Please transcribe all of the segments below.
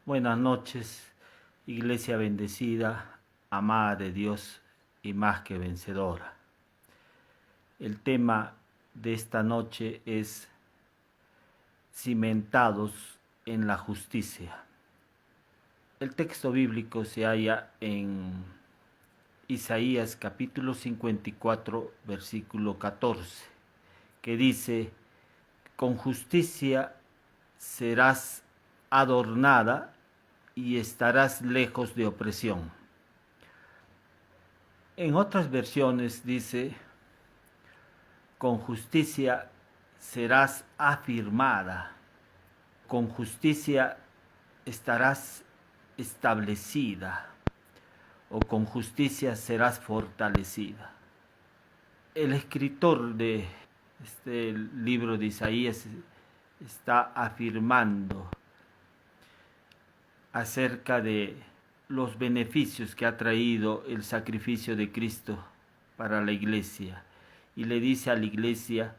Buenas noches, iglesia bendecida, amada de Dios y más que vencedora. El tema de esta noche es cimentados en la justicia. El texto bíblico se halla en Isaías capítulo 54, versículo 14, que dice: con justicia serás adornada y estarás lejos de opresión. En otras versiones dice: con justicia serás afirmada, con justicia estarás establecida, o con justicia serás fortalecida. El escritor de este libro de Isaías está afirmando acerca de los beneficios que ha traído el sacrificio de Cristo para la iglesia. Y le dice a la iglesia: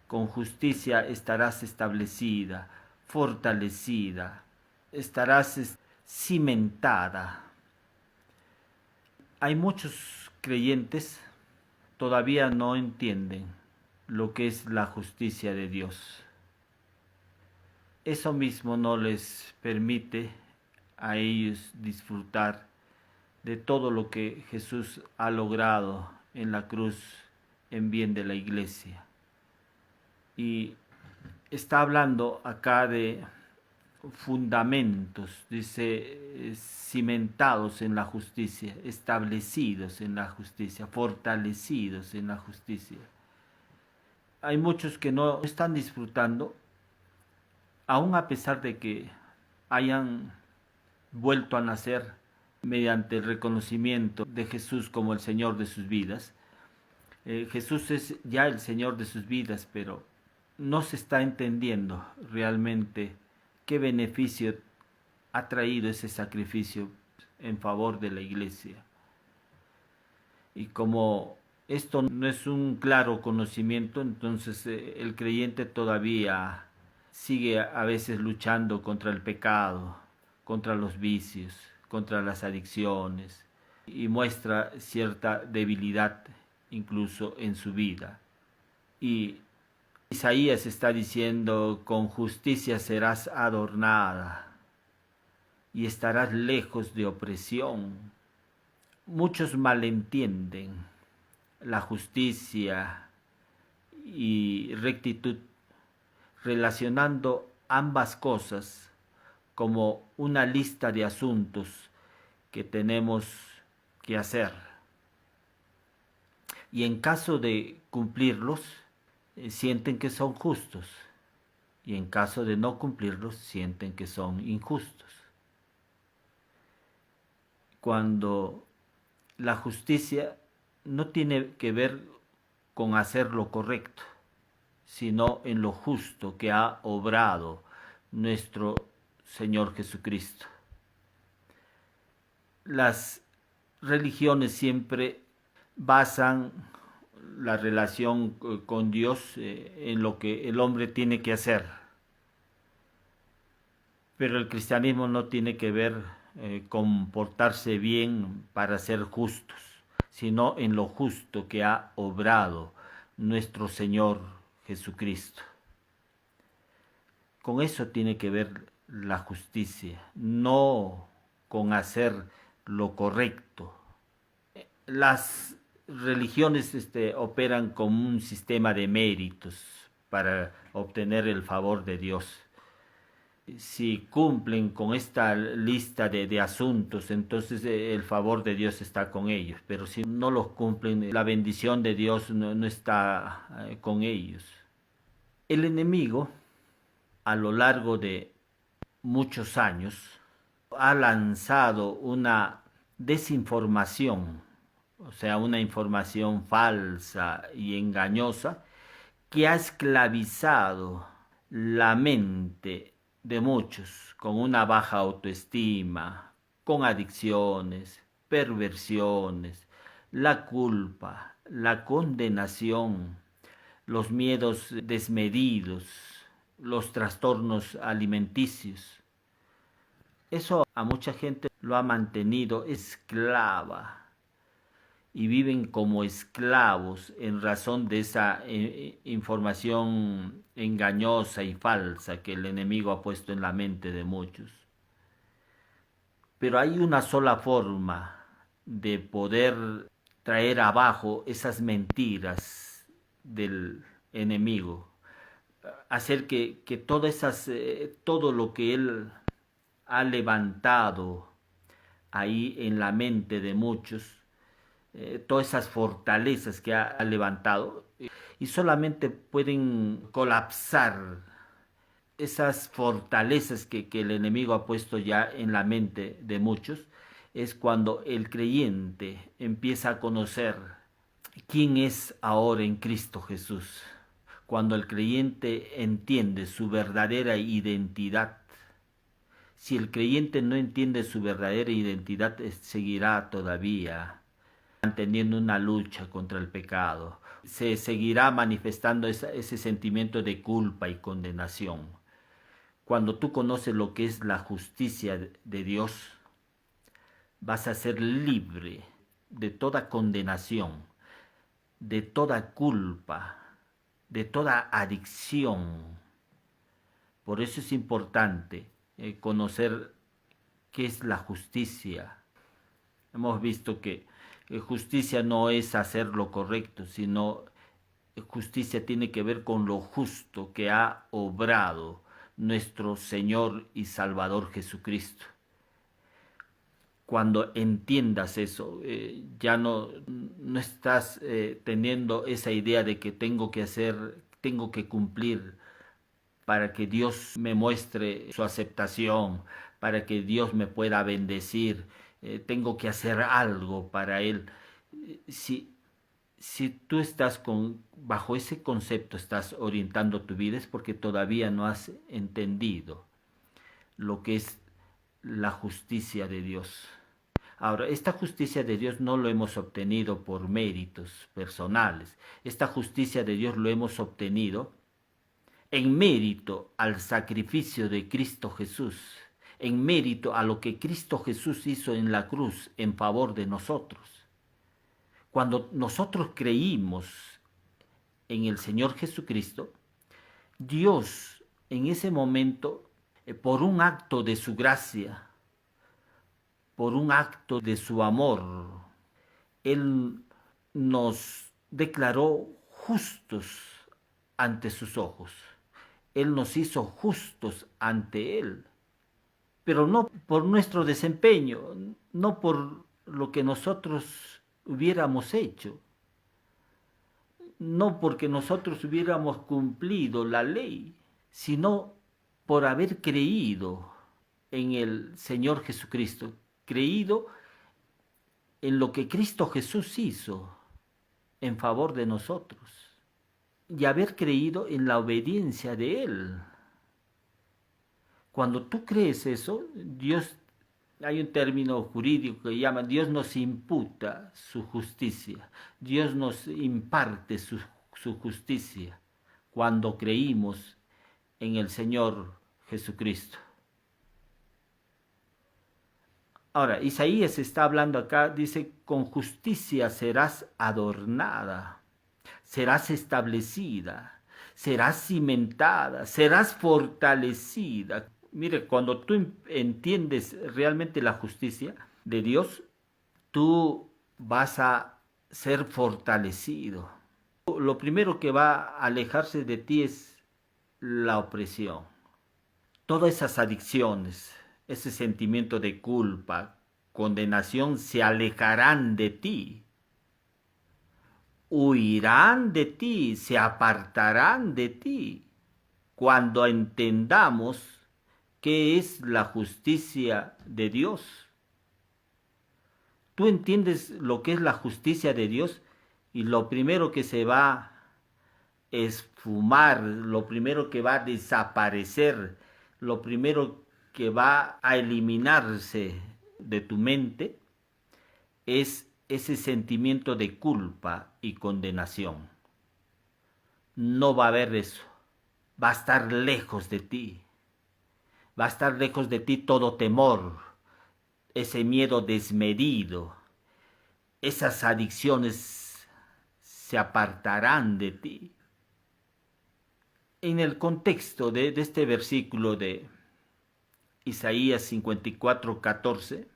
con justicia estarás establecida, fortalecida, estarás cimentada. Hay muchos creyentes todavía no entienden lo que es la justicia de Dios. Eso mismo no les permite a ellos disfrutar de todo lo que Jesús ha logrado en la cruz en bien de la iglesia. Y está hablando acá de fundamentos, dice, cimentados en la justicia, establecidos en la justicia, fortalecidos en la justicia. Hay muchos que no están disfrutando, aun a pesar de que hayan vuelto a nacer mediante el reconocimiento de Jesús como el Señor de sus vidas. Jesús es ya el Señor de sus vidas, pero no se está entendiendo realmente qué beneficio ha traído ese sacrificio en favor de la iglesia. Y como esto no es un claro conocimiento, entonces el creyente todavía sigue a veces luchando contra el pecado, contra los vicios, contra las adicciones, y muestra cierta debilidad incluso en su vida. Y Isaías está diciendo: con justicia serás adornada y estarás lejos de opresión. Muchos malentienden la justicia y rectitud, relacionando ambas cosas como una lista de asuntos que tenemos que hacer. Y en caso de cumplirlos, sienten que son justos. Y en caso de no cumplirlos, sienten que son injustos. Cuando la justicia no tiene que ver con hacer lo correcto, sino en lo justo que ha obrado nuestro Señor Jesucristo. Las religiones siempre basan la relación con Dios en lo que el hombre tiene que hacer. Pero el cristianismo no tiene que ver con portarse bien para ser justos, sino en lo justo que ha obrado nuestro Señor Jesucristo. Con eso tiene que ver la justicia, no con hacer lo correcto. Las religiones operan como un sistema de méritos para obtener el favor de Dios. Si cumplen con esta lista de asuntos, entonces el favor de Dios está con ellos. Pero si no los cumplen, la bendición de Dios no está con ellos. El enemigo, a lo largo de muchos años, ha lanzado una desinformación, o sea, una información falsa y engañosa, que ha esclavizado la mente de muchos con una baja autoestima, con adicciones, perversiones, la culpa, la condenación, los miedos desmedidos, los trastornos alimenticios. Eso a mucha gente lo ha mantenido esclava y viven como esclavos en razón de esa información engañosa y falsa que el enemigo ha puesto en la mente de muchos. Pero hay una sola forma de poder traer abajo esas mentiras del enemigo, hacer que todo lo que él ha levantado ahí en la mente de muchos, todas esas fortalezas que ha levantado, y solamente pueden colapsar esas fortalezas que el enemigo ha puesto ya en la mente de muchos, es cuando el creyente empieza a conocer quién es ahora en Cristo Jesús. Cuando el creyente entiende su verdadera identidad. Si el creyente no entiende su verdadera identidad, seguirá todavía manteniendo una lucha contra el pecado. Se seguirá manifestando ese sentimiento de culpa y condenación. Cuando tú conoces lo que es la justicia de Dios, vas a ser libre de toda condenación, de toda culpa, de toda adicción. Por eso es importante conocer qué es la justicia. Hemos visto que justicia no es hacer lo correcto, sino justicia tiene que ver con lo justo que ha obrado nuestro Señor y Salvador Jesucristo. Cuando entiendas eso, ya no estás teniendo esa idea de que tengo que hacer, tengo que cumplir para que Dios me muestre su aceptación, para que Dios me pueda bendecir, tengo que hacer algo para Él. Si, si tú estás bajo ese concepto, estás orientando tu vida, es porque todavía no has entendido lo que es la justicia de Dios. Ahora, esta justicia de Dios no lo hemos obtenido por méritos personales. Esta justicia de Dios lo hemos obtenido en mérito al sacrificio de Cristo Jesús, en mérito a lo que Cristo Jesús hizo en la cruz en favor de nosotros. Cuando nosotros creímos en el Señor Jesucristo, Dios en ese momento, por un acto de su gracia, por un acto de su amor, Él nos declaró justos ante sus ojos. Él nos hizo justos ante Él, pero no por nuestro desempeño, no por lo que nosotros hubiéramos hecho, no porque nosotros hubiéramos cumplido la ley, sino por haber creído en el Señor Jesucristo, creído en lo que Cristo Jesús hizo en favor de nosotros y haber creído en la obediencia de Él. Cuando tú crees eso, Dios, hay un término jurídico que llama, Dios nos imputa su justicia, Dios nos imparte su justicia cuando creímos en el Señor Jesucristo. Ahora, Isaías está hablando acá, dice, con justicia serás adornada, serás establecida, serás cimentada, serás fortalecida. Mire, cuando tú entiendes realmente la justicia de Dios, tú vas a ser fortalecido. Lo primero que va a alejarse de ti es la opresión. Todas esas adicciones, ese sentimiento de culpa, condenación, se alejarán de ti. Huirán de ti, se apartarán de ti, cuando entendamos qué es la justicia de Dios. Tú entiendes lo que es la justicia de Dios y lo primero que se va a esfumar, lo primero que va a desaparecer, lo primero que va a eliminarse de tu mente es ese sentimiento de culpa y condenación. No va a haber eso, va a estar lejos de ti. Va a estar lejos de ti todo temor, ese miedo desmedido, esas adicciones se apartarán de ti. En el contexto de este versículo de Isaías 54:14,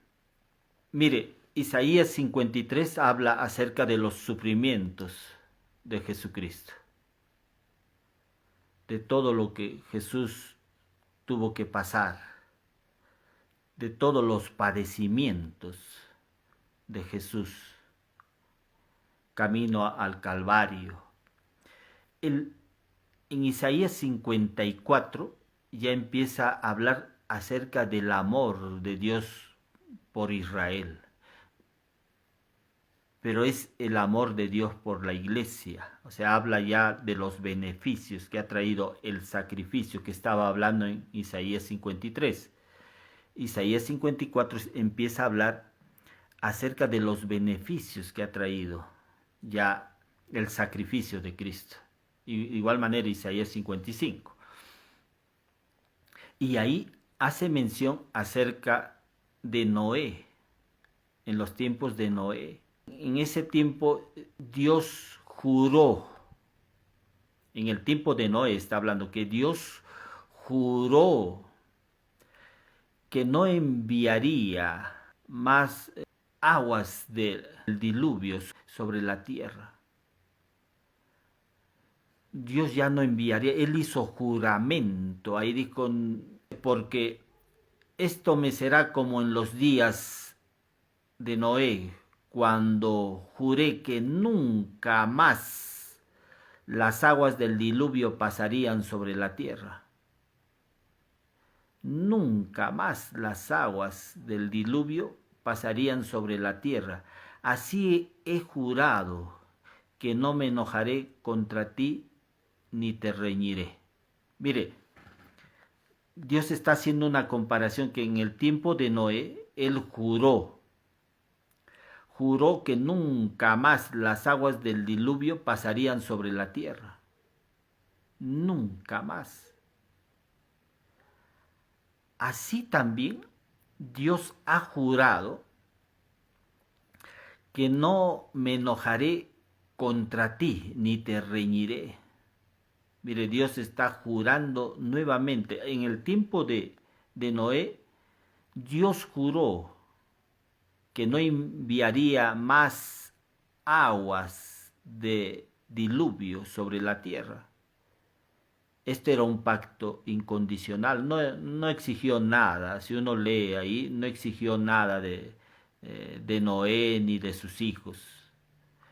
mire, Isaías 53 habla acerca de los sufrimientos de Jesucristo, de todo lo que Jesús tuvo que pasar, de todos los padecimientos de Jesús, camino al Calvario. En Isaías 54 ya empieza a hablar acerca del amor de Dios por Israel, pero es el amor de Dios por la iglesia. O sea, habla ya de los beneficios que ha traído el sacrificio que estaba hablando en Isaías 53. Isaías 54 empieza a hablar acerca de los beneficios que ha traído ya el sacrificio de Cristo. Igual manera Isaías 55. Y ahí hace mención acerca de Noé, en los tiempos de Noé. En ese tiempo Dios juró, en el tiempo de Noé está hablando, que Dios juró que no enviaría más aguas del diluvio sobre la tierra. Dios ya no enviaría, Él hizo juramento, ahí dijo, porque esto me será como en los días de Noé, cuando juré que nunca más las aguas del diluvio pasarían sobre la tierra. Nunca más las aguas del diluvio pasarían sobre la tierra. Así he jurado que no me enojaré contra ti ni te reñiré. Mire, Dios está haciendo una comparación que en el tiempo de Noé, Él juró que nunca más las aguas del diluvio pasarían sobre la tierra. Nunca más. Así también Dios ha jurado que no me enojaré contra ti ni te reñiré. Mire, Dios está jurando nuevamente. En el tiempo de Noé, Dios juró que no enviaría más aguas de diluvio sobre la tierra. Este era un pacto incondicional, no exigió nada. Si uno lee ahí, no exigió nada de Noé ni de sus hijos.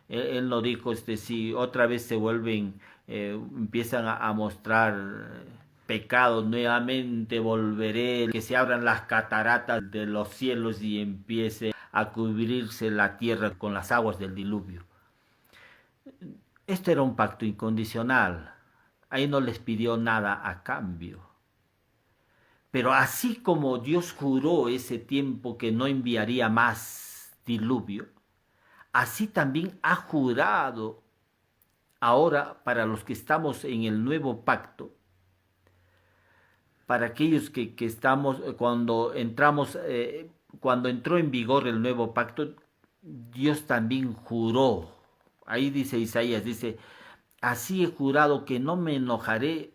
Él no dijo, si otra vez se vuelven, empiezan a mostrar pecados, nuevamente volveré, que se abran las cataratas de los cielos y empiece a cubrirse la tierra con las aguas del diluvio. Este era un pacto incondicional. Ahí no les pidió nada a cambio. Pero así como Dios juró ese tiempo que no enviaría más diluvio, así también ha jurado ahora para los que estamos en el nuevo pacto, para aquellos que estamos, cuando entró en vigor el nuevo pacto, Dios también juró. Ahí dice Isaías, dice, así he jurado que no me enojaré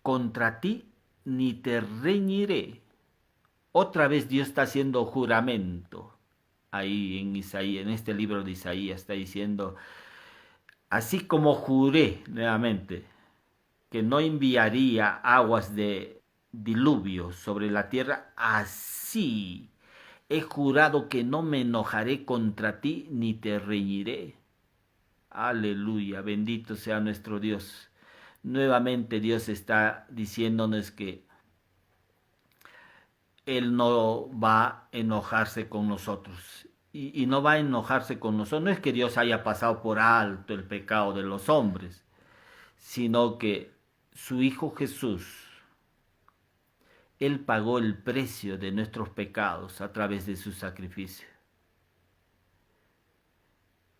contra ti ni te reñiré. Otra vez Dios está haciendo juramento. Ahí en Isaías, en este libro de Isaías está diciendo, así como juré nuevamente que no enviaría aguas de diluvio sobre la tierra, así he jurado que no me enojaré contra ti ni te reñiré. Aleluya, bendito sea nuestro Dios. Nuevamente Dios está diciéndonos que Él no va a enojarse con nosotros. Y no va a enojarse con nosotros. No es que Dios haya pasado por alto el pecado de los hombres, sino que su Hijo Jesús, Él pagó el precio de nuestros pecados a través de su sacrificio.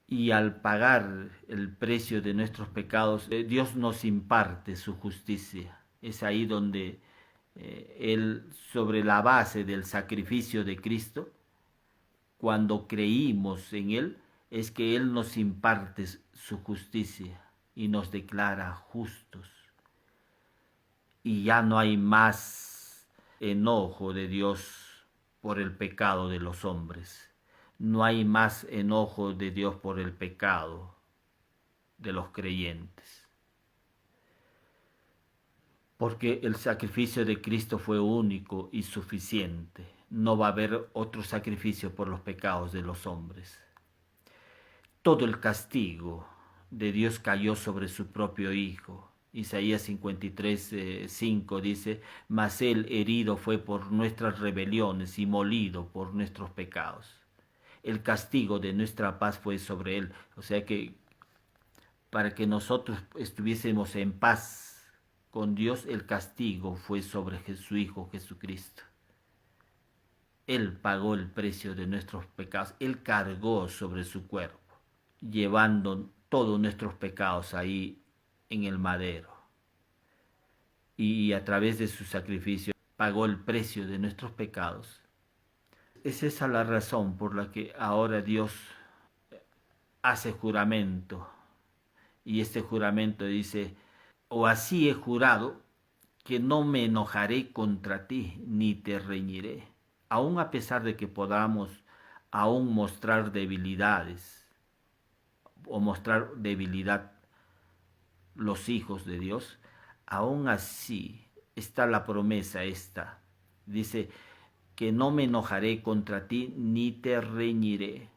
Y al pagar el precio de nuestros pecados, Dios nos imparte su justicia. Es ahí donde Él, sobre la base del sacrificio de Cristo, cuando creímos en Él, es que Él nos imparte su justicia y nos declara justos. Y ya no hay más enojo de Dios por el pecado de los hombres. No hay más enojo de Dios por el pecado de los creyentes. Porque el sacrificio de Cristo fue único y suficiente. No va a haber otro sacrificio por los pecados de los hombres. Todo el castigo de Dios cayó sobre su propio Hijo. Isaías 53, 5 dice, mas Él herido fue por nuestras rebeliones y molido por nuestros pecados. El castigo de nuestra paz fue sobre Él. O sea que para que nosotros estuviésemos en paz con Dios, el castigo fue sobre su Hijo Jesucristo. Él pagó el precio de nuestros pecados. Él cargó sobre su cuerpo, llevando todos nuestros pecados ahí en el madero. Y a través de su sacrificio pagó el precio de nuestros pecados. Es esa la razón por la que ahora Dios hace juramento. Y este juramento dice, o así he jurado que no me enojaré contra ti, ni te reñiré. Aun a pesar de que podamos aún mostrar debilidades, o mostrar debilidad los hijos de Dios, aún así está la promesa esta. Dice que no me enojaré contra ti ni te reñiré.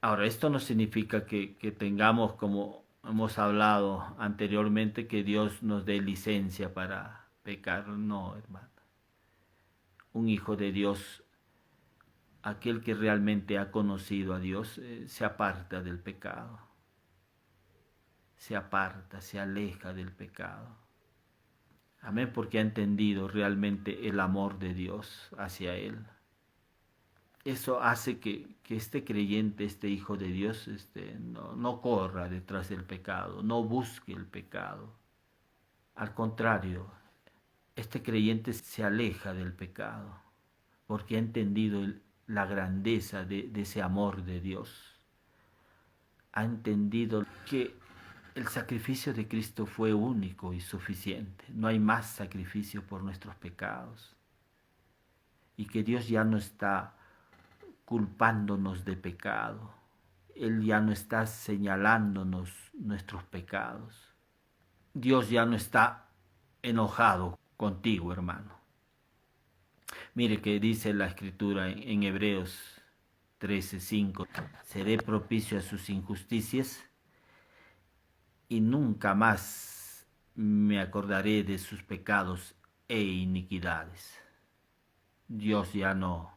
Ahora, esto no significa que tengamos, como hemos hablado anteriormente, que Dios nos dé licencia para pecar. No, hermano. Un hijo de Dios, aquel que realmente ha conocido a Dios, se aparta del pecado. Se aparta, se aleja del pecado. Amén, porque ha entendido realmente el amor de Dios hacia él. Eso hace que este creyente, este hijo de Dios, no corra detrás del pecado, no busque el pecado. Al contrario, este creyente se aleja del pecado, porque ha entendido la grandeza de ese amor de Dios. Ha entendido que el sacrificio de Cristo fue único y suficiente. No hay más sacrificio por nuestros pecados. Y que Dios ya no está culpándonos de pecado. Él ya no está señalándonos nuestros pecados. Dios ya no está enojado contigo, hermano. Mire que dice la Escritura en Hebreos 13:5, seré propicio a sus injusticias y nunca más me acordaré de sus pecados e iniquidades. Dios ya no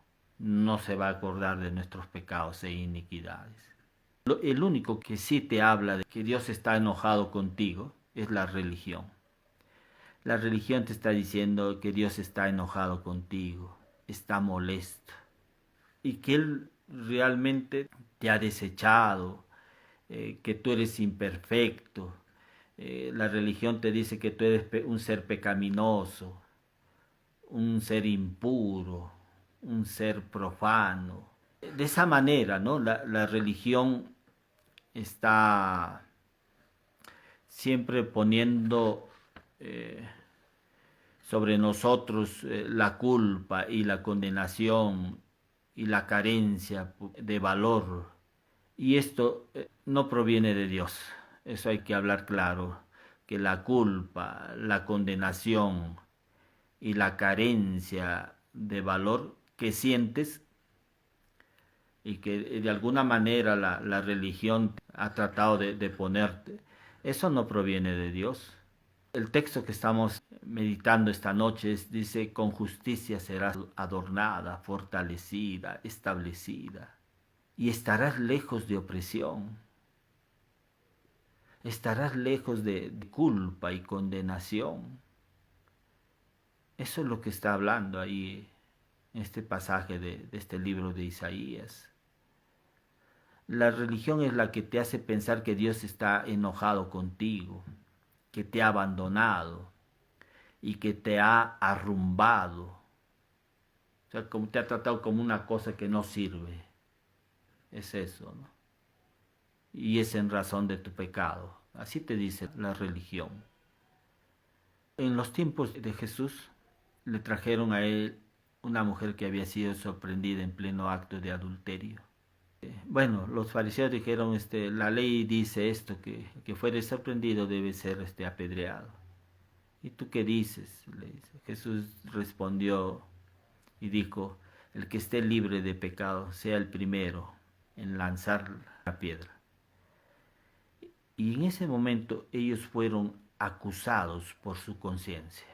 se va a acordar de nuestros pecados e iniquidades. El único que sí te habla de que Dios está enojado contigo es la religión. La religión te está diciendo que Dios está enojado contigo, está molesto y que Él realmente te ha desechado, que tú eres imperfecto. La religión te dice que tú eres un ser pecaminoso, un ser impuro, un ser profano. De esa manera, ¿no? La religión está siempre poniendo sobre nosotros la culpa y la condenación y la carencia de valor. Y esto no proviene de Dios. Eso hay que hablar claro, que la culpa, la condenación y la carencia de valor que sientes y que de alguna manera la religión ha tratado de ponerte, eso no proviene de Dios. El texto que estamos meditando esta noche dice, con justicia serás adornada, fortalecida, establecida, y estarás lejos de opresión, estarás lejos de culpa y condenación. Eso es lo que está hablando ahí en este pasaje de este libro de Isaías. La religión es la que te hace pensar que Dios está enojado contigo, que te ha abandonado, y que te ha arrumbado. O sea, como te ha tratado como una cosa que no sirve. Es eso, ¿no? Y es en razón de tu pecado. Así te dice la religión. En los tiempos de Jesús le trajeron a él una mujer que había sido sorprendida en pleno acto de adulterio. Bueno, los fariseos dijeron, la ley dice esto, que fuere sorprendido debe ser apedreado. ¿Y tú qué dices? Le dice. Jesús respondió y dijo, el que esté libre de pecado sea el primero en lanzar la piedra. Y en ese momento ellos fueron acusados por su conciencia.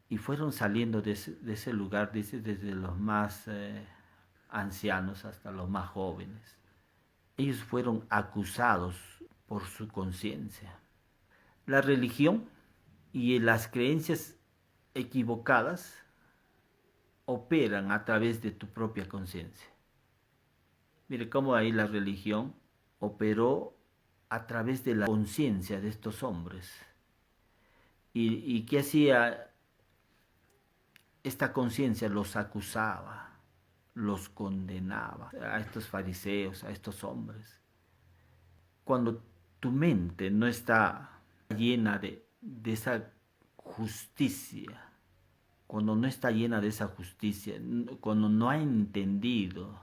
Y fueron saliendo de ese lugar, dice, desde los más ancianos hasta los más jóvenes. Ellos fueron acusados por su conciencia. La religión y las creencias equivocadas operan a través de tu propia conciencia. Mire cómo ahí la religión operó a través de la conciencia de estos hombres. ¿Y qué hacía? Esta conciencia los acusaba, los condenaba a estos fariseos, a estos hombres. Cuando tu mente no está llena de esa justicia, cuando no está llena de esa justicia, cuando no ha entendido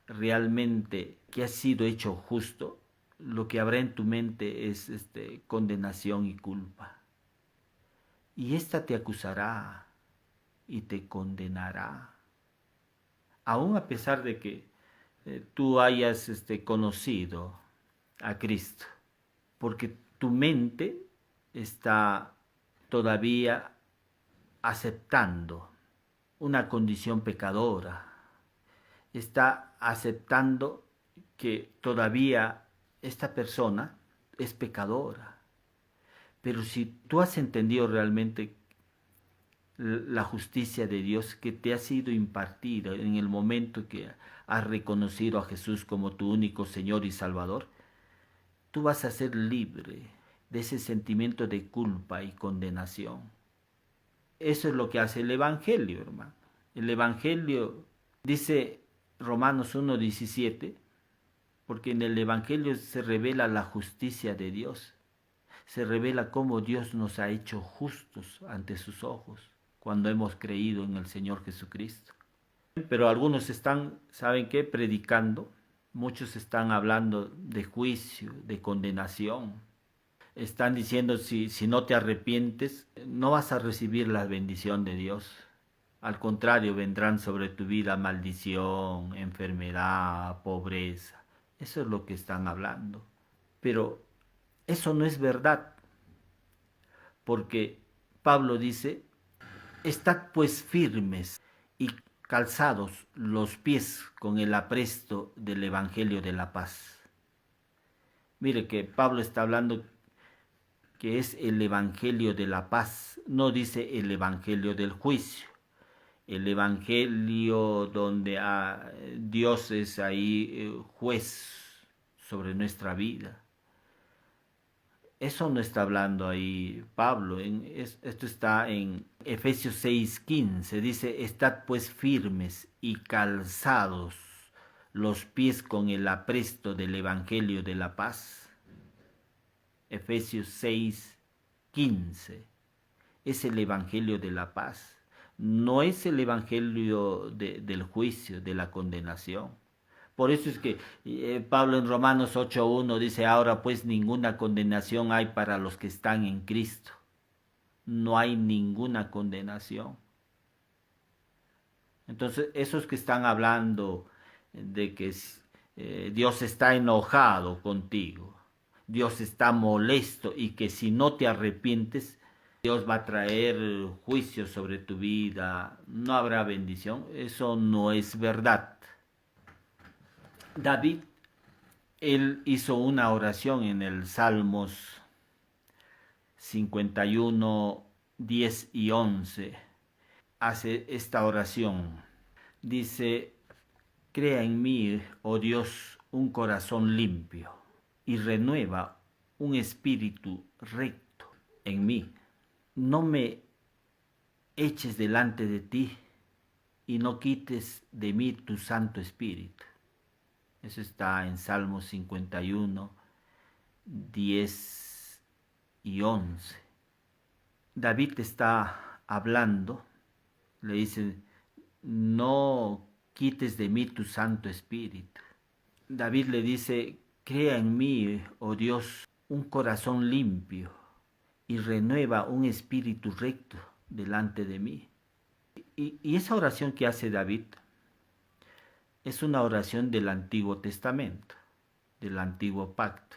realmente que ha sido hecho justo, lo que habrá en tu mente es condenación y culpa. Y esta te acusará y te condenará. Aún a pesar de que tú hayas conocido a Cristo, porque tu mente está todavía aceptando una condición pecadora, está aceptando que todavía esta persona es pecadora. Pero si tú has entendido realmente la justicia de Dios que te ha sido impartida en el momento que has reconocido a Jesús como tu único Señor y Salvador, tú vas a ser libre de ese sentimiento de culpa y condenación. Eso es lo que hace el Evangelio, hermano. El Evangelio, dice Romanos 1:17, porque en el Evangelio se revela la justicia de Dios. Se revela cómo Dios nos ha hecho justos ante sus ojos cuando hemos creído en el Señor Jesucristo. Pero algunos están, ¿saben qué? Predicando. Muchos están hablando de juicio, de condenación. Están diciendo, si no te arrepientes, no vas a recibir la bendición de Dios. Al contrario, vendrán sobre tu vida maldición, enfermedad, pobreza. Eso es lo que están hablando. Pero eso no es verdad. Porque Pablo dice, estad pues firmes y calzados los pies con el apresto del Evangelio de la paz. Mire que Pablo está hablando que es el Evangelio de la paz, no dice el Evangelio del juicio. El Evangelio donde Dios es ahí juez sobre nuestra vida. Eso no está hablando ahí Pablo, esto está en Efesios 6:15, dice, estad pues firmes y calzados los pies con el apresto del Evangelio de la paz. Efesios 6:15, es el Evangelio de la paz, no es el Evangelio del juicio, de la condenación. Por eso es que Pablo en Romanos 8:1 dice, ahora pues ninguna condenación hay para los que están en Cristo. No hay ninguna condenación. Entonces, esos que están hablando de que Dios está enojado contigo, Dios está molesto y que si no te arrepientes, Dios va a traer juicio sobre tu vida, no habrá bendición, eso no es verdad. David, él hizo una oración en el Salmos 51, 10 y 11. Hace esta oración. Dice, crea en mí, oh Dios, un corazón limpio y renueva un espíritu recto en mí. no me eches delante de ti y no quites de mí tu Santo Espíritu. Eso está en Salmos 51, 10 y 11. David está hablando, le dice, no quites de mí tu Santo Espíritu. David le dice, crea en mí, oh Dios, un corazón limpio y renueva un espíritu recto delante de mí. Y esa oración que hace David es una oración del Antiguo Testamento, del Antiguo Pacto,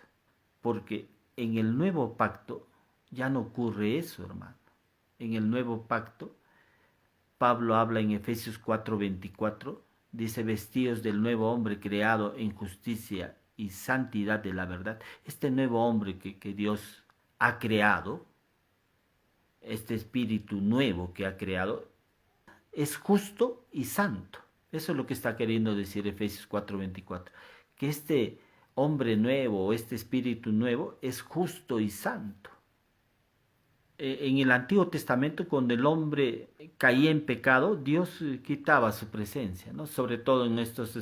porque en el Nuevo Pacto ya no ocurre eso, hermano. En el Nuevo Pacto, Pablo habla en Efesios 4:24, dice, vestidos del nuevo hombre creado en justicia y santidad de la verdad. Este nuevo hombre que Dios ha creado, este espíritu nuevo que ha creado, es justo y santo. Eso es lo que está queriendo decir Efesios 4:24. Que este hombre nuevo o este espíritu nuevo es justo y santo. En el Antiguo Testamento, cuando el hombre caía en pecado, Dios quitaba su presencia, ¿no? Sobre todo en estos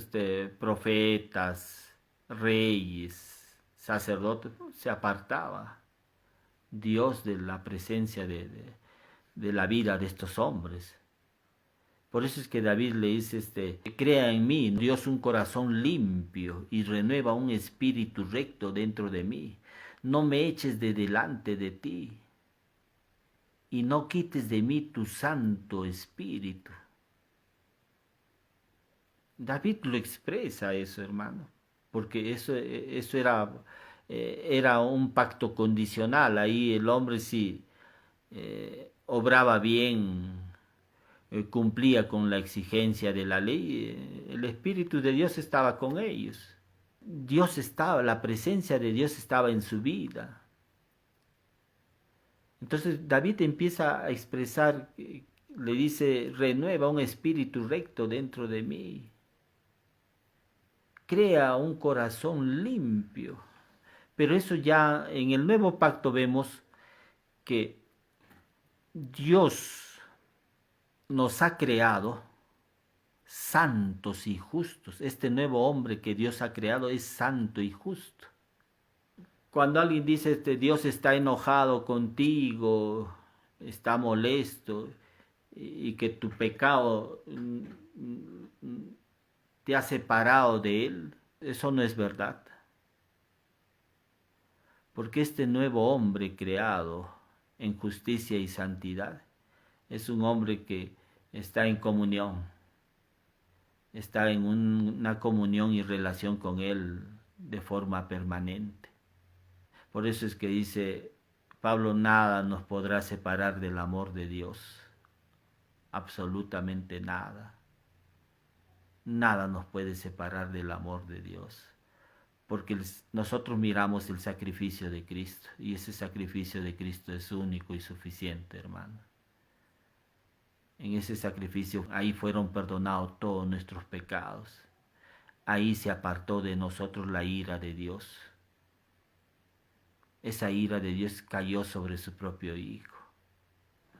profetas, reyes, sacerdotes, ¿no? Se apartaba Dios de la presencia de la vida de estos hombres. Por eso es que David le dice, crea en mí, Dios, un corazón limpio y renueva un espíritu recto dentro de mí. No me eches de delante de ti y no quites de mí tu Santo Espíritu. David lo expresa eso, hermano, porque eso era un pacto condicional. Ahí el hombre sí obraba bien, cumplía con la exigencia de la ley, el Espíritu de Dios estaba con ellos. Dios estaba, la presencia de Dios estaba en su vida. Entonces David empieza a expresar, le dice, renueva un espíritu recto dentro de mí. Crea un corazón limpio. Pero eso ya en el nuevo pacto vemos que Dios nos ha creado santos y justos. Este nuevo hombre que Dios ha creado es santo y justo. Cuando alguien dice, Dios está enojado contigo, está molesto, y que tu pecado te ha separado de Él, eso no es verdad. Porque este nuevo hombre creado en justicia y santidad es un hombre que está en comunión, está en una comunión y relación con Él de forma permanente. Por eso es que dice Pablo, nada nos podrá separar del amor de Dios, absolutamente nada. Nada nos puede separar del amor de Dios, porque nosotros miramos el sacrificio de Cristo, y ese sacrificio de Cristo es único y suficiente, hermano. En ese sacrificio, ahí fueron perdonados todos nuestros pecados. Ahí se apartó de nosotros la ira de Dios. Esa ira de Dios cayó sobre su propio Hijo.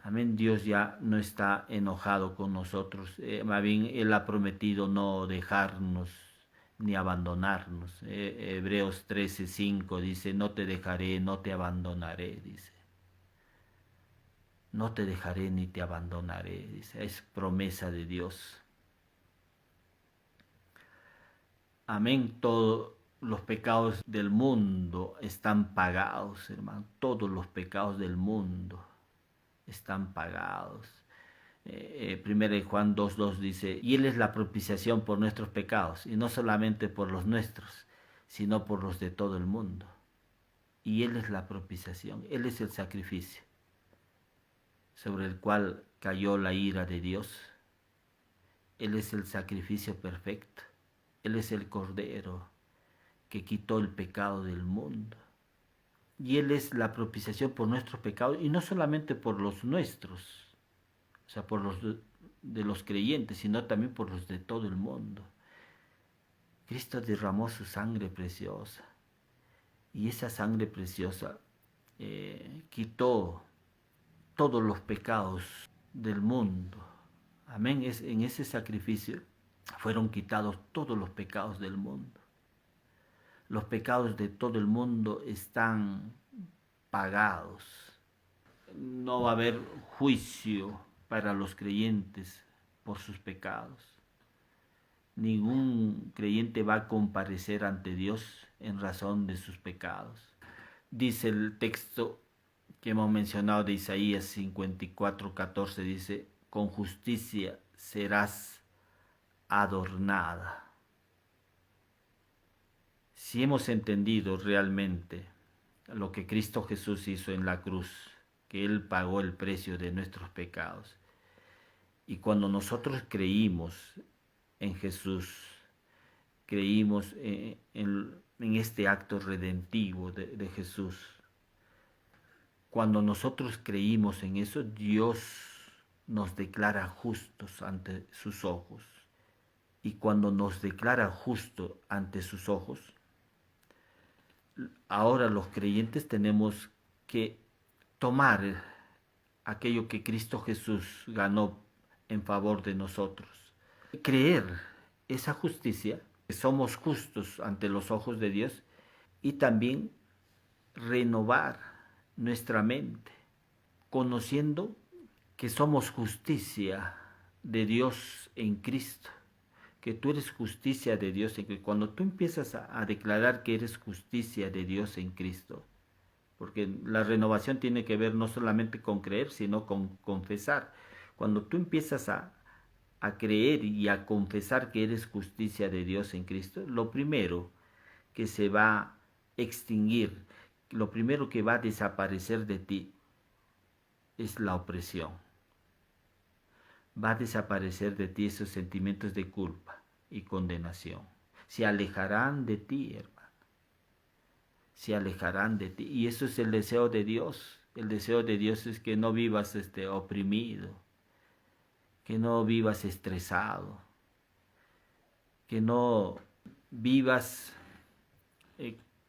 Amén, Dios ya no está enojado con nosotros. Más bien, Él ha prometido no dejarnos ni abandonarnos. Hebreos 13:5 dice, no te dejaré, no te abandonaré, dice. No te dejaré ni te abandonaré, dice. Es promesa de Dios. Amén, todos los pecados del mundo están pagados, hermano. Todos los pecados del mundo están pagados. 1 Juan 2:2 dice, y Él es la propiciación por nuestros pecados, y no solamente por los nuestros, sino por los de todo el mundo. Y Él es la propiciación, Él es el sacrificio sobre el cual cayó la ira de Dios. Él es el sacrificio perfecto, Él es el Cordero que quitó el pecado del mundo. Y Él es la propiciación por nuestros pecados, y no solamente por los nuestros, o sea, por los de los creyentes, sino también por los de todo el mundo. Cristo derramó su sangre preciosa, y esa sangre preciosa quitó todos los pecados del mundo. Amén. En ese sacrificio fueron quitados todos los pecados del mundo. Los pecados de todo el mundo están pagados. No va a haber juicio para los creyentes por sus pecados. Ningún creyente va a comparecer ante Dios en razón de sus pecados. Dice el texto que hemos mencionado de Isaías 54:14, dice: con justicia serás adornada. Si hemos entendido realmente lo que Cristo Jesús hizo en la cruz, que Él pagó el precio de nuestros pecados, y cuando nosotros creímos en Jesús, creímos en este acto redentivo de Jesús, cuando nosotros creímos en eso, Dios nos declara justos ante sus ojos. Y cuando nos declara justo ante sus ojos, ahora los creyentes tenemos que tomar aquello que Cristo Jesús ganó en favor de nosotros. Creer esa justicia, que somos justos ante los ojos de Dios, y también renovar nuestra mente, conociendo que somos justicia de Dios en Cristo, que tú eres justicia de Dios en Cristo. Cuando tú empiezas a declarar que eres justicia de Dios en Cristo, porque la renovación tiene que ver no solamente con creer, sino con confesar. Cuando tú empiezas a creer y a confesar que eres justicia de Dios en Cristo, lo primero que se va a extinguir, lo primero que va a desaparecer de ti es la opresión. Va a desaparecer de ti esos sentimientos de culpa y condenación. Se alejarán de ti, hermano. Se alejarán de ti. Y eso es el deseo de Dios. El deseo de Dios es que no vivas oprimido, que no vivas estresado, que no vivas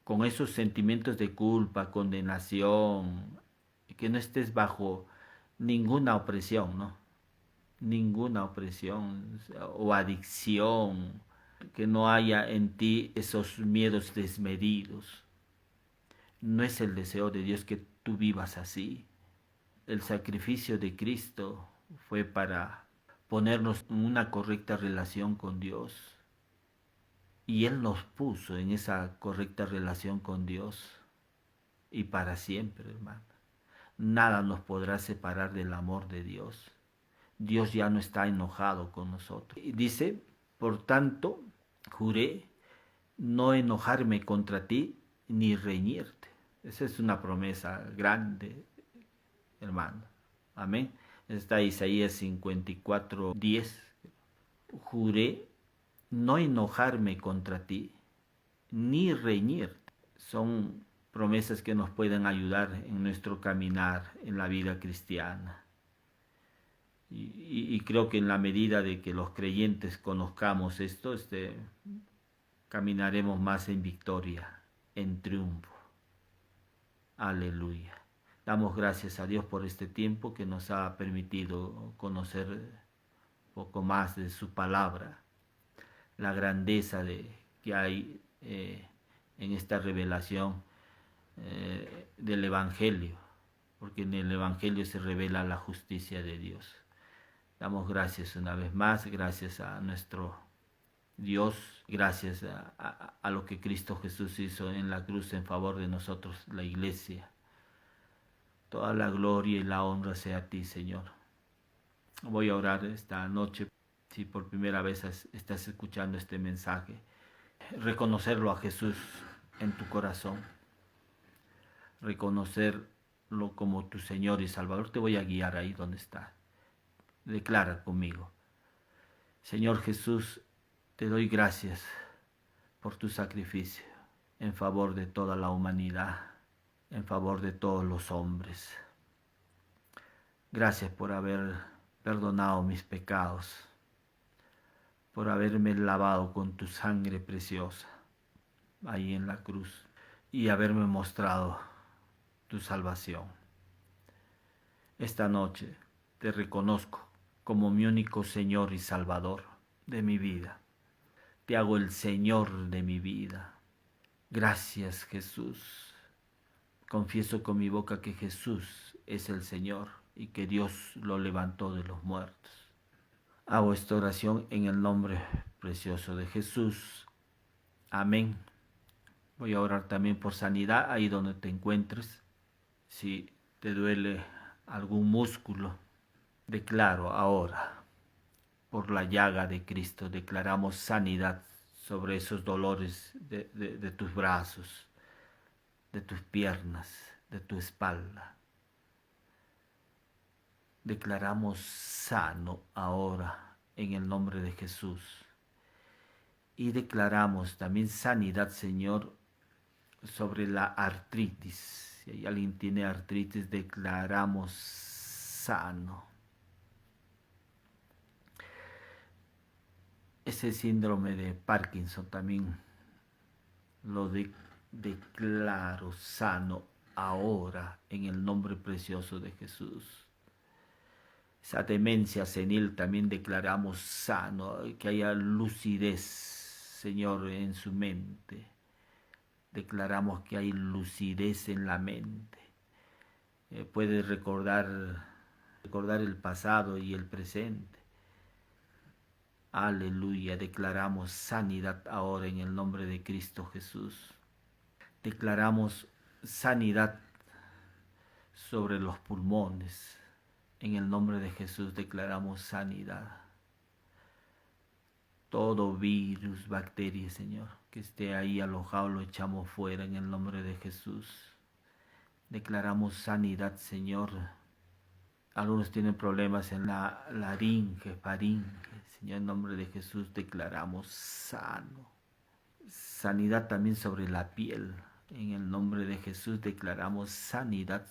con esos sentimientos de culpa, condenación, que no estés bajo ninguna opresión, ¿no? Ninguna opresión o adicción, que no haya en ti esos miedos desmedidos. No es el deseo de Dios que tú vivas así. El sacrificio de Cristo fue para ponernos en una correcta relación con Dios. Y Él nos puso en esa correcta relación con Dios. Y para siempre, hermano. Nada nos podrá separar del amor de Dios. Dios ya no está enojado con nosotros. Y dice, por tanto, juré no enojarme contra ti ni reñirte. Esa es una promesa grande, hermano. Amén. Está Isaías 54:10. Juré no enojarme contra ti ni reñirte. Son promesas que nos pueden ayudar en nuestro caminar en la vida cristiana. Y creo que en la medida de que los creyentes conozcamos esto, caminaremos más en victoria, en triunfo. Aleluya. Damos gracias a Dios por este tiempo que nos ha permitido conocer un poco más de su palabra, la grandeza que hay en esta revelación del Evangelio, porque en el Evangelio se revela la justicia de Dios. Damos gracias una vez más, gracias a nuestro Dios, gracias a lo que Cristo Jesús hizo en la cruz en favor de nosotros, la iglesia. Toda la gloria y la honra sea a ti, Señor. Voy a orar esta noche, si por primera vez estás escuchando este mensaje, reconocerlo a Jesús en tu corazón, reconocerlo como tu Señor y Salvador. Te voy a guiar ahí donde estás. Declara conmigo: Señor Jesús, te doy gracias por tu sacrificio en favor de toda la humanidad, en favor de todos los hombres. Gracias por haber perdonado mis pecados, por haberme lavado con tu sangre preciosa ahí en la cruz y haberme mostrado tu salvación. Esta noche te reconozco como mi único Señor y Salvador de mi vida. Te hago el Señor de mi vida. Gracias, Jesús. Confieso con mi boca que Jesús es el Señor y que Dios lo levantó de los muertos. Hago esta oración en el nombre precioso de Jesús. Amén. Voy a orar también por sanidad ahí donde te encuentres. Si te duele algún músculo, declaro ahora, por la llaga de Cristo, declaramos sanidad sobre esos dolores de tus brazos, de tus piernas, de tu espalda. Declaramos sano ahora en el nombre de Jesús. Y declaramos también sanidad, Señor, sobre la artritis. Si alguien tiene artritis, declaramos sano. Ese síndrome de Parkinson también lo declaro sano ahora en el nombre precioso de Jesús. Esa demencia senil también declaramos sano, que haya lucidez, Señor, en su mente. Declaramos que hay lucidez en la mente. Puede recordar el pasado y el presente. Aleluya, declaramos sanidad ahora en el nombre de Cristo Jesús. Declaramos sanidad sobre los pulmones. En el nombre de Jesús declaramos sanidad. Todo virus, bacteria, Señor, que esté ahí alojado, lo echamos fuera en el nombre de Jesús. Declaramos sanidad, Señor. Algunos tienen problemas en la laringe, faringe. Señor, en nombre de Jesús declaramos sano. Sanidad también sobre la piel. En el nombre de Jesús declaramos sanidad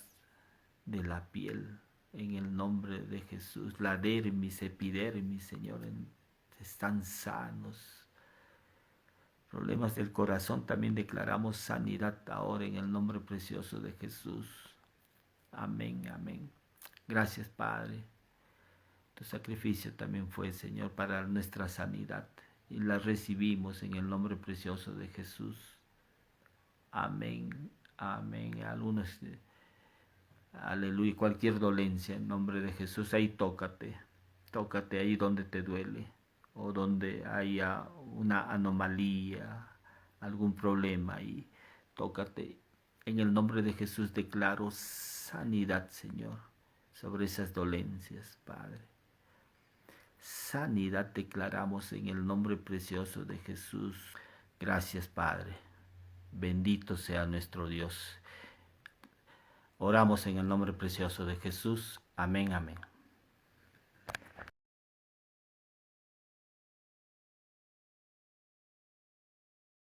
de la piel. En el nombre de Jesús. La dermis, epidermis, Señor, están sanos. Problemas del corazón también declaramos sanidad ahora en el nombre precioso de Jesús. Amén, amén. Gracias, Padre. Tu sacrificio también fue, Señor, para nuestra sanidad y la recibimos en el nombre precioso de Jesús. Amén, amén. Algunos, aleluya, cualquier dolencia en nombre de Jesús, ahí tócate ahí donde te duele o donde haya una anomalía, algún problema, y tócate. En el nombre de Jesús declaro sanidad, Señor, sobre esas dolencias, Padre. Sanidad declaramos en el nombre precioso de Jesús. Gracias, Padre. Bendito sea nuestro Dios. Oramos en el nombre precioso de Jesús. Amén, amén.